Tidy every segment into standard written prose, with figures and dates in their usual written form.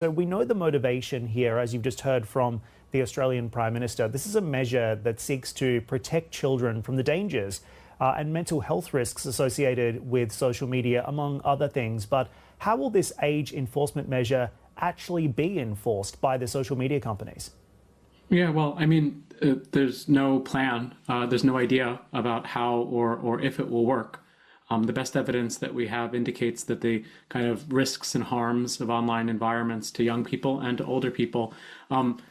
So we know the motivation here, as you've just heard from the Australian Prime Minister. This is a measure that seeks to protect children from the dangers and mental health risks associated with social media, among other things. But how will this age enforcement measure actually be enforced by the social media companies? Yeah, well, I mean, there's no plan, there's no idea about how or if it will work. The best evidence that we have indicates that the kind of risks and harms of online environments to young people and to older people,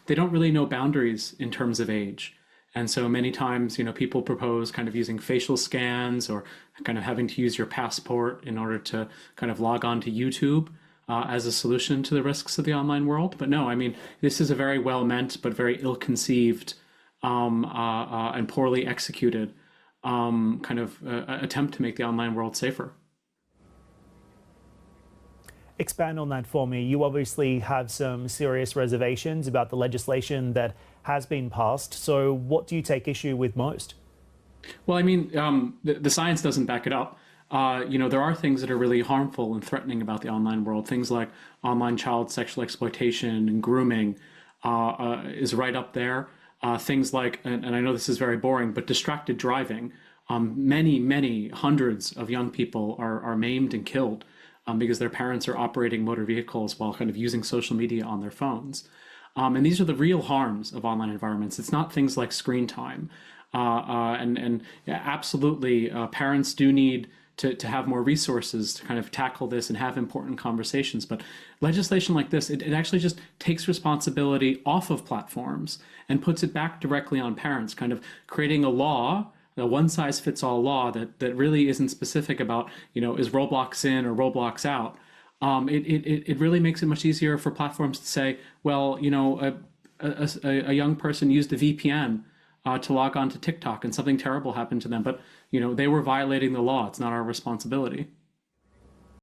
they don't really know boundaries in terms of age. And so many times, people propose kind of using facial scans or kind of having to use your passport in order to kind of log on to YouTube as a solution to the risks of the online world. But no, I mean, this is a very well-meant but very ill-conceived and poorly executed attempt to make the online world safer. Expand on that for me. You obviously have some serious reservations about the legislation that has been passed. So what do you take issue with most? Well, I mean, the science doesn't back it up. There are things that are really harmful and threatening about the online world. Things like online child sexual exploitation and grooming is right up there. Things like, and I know this is very boring, but distracted driving. Many hundreds of young people are maimed and killed because their parents are operating motor vehicles while kind of using social media on their phones. And these are the real harms of online environments. It's not things like screen time. Yeah, absolutely, parents do need to have more resources to kind of tackle this and have important conversations. But legislation like this, it actually just takes responsibility off of platforms and puts it back directly on parents, kind of creating a law, a one-size-fits-all law that really isn't specific about, is Roblox in or Roblox out. It really makes it much easier for platforms to say, well, a young person used a VPN to log on to TikTok and something terrible happened to them, but they were violating the law. It's not our responsibility.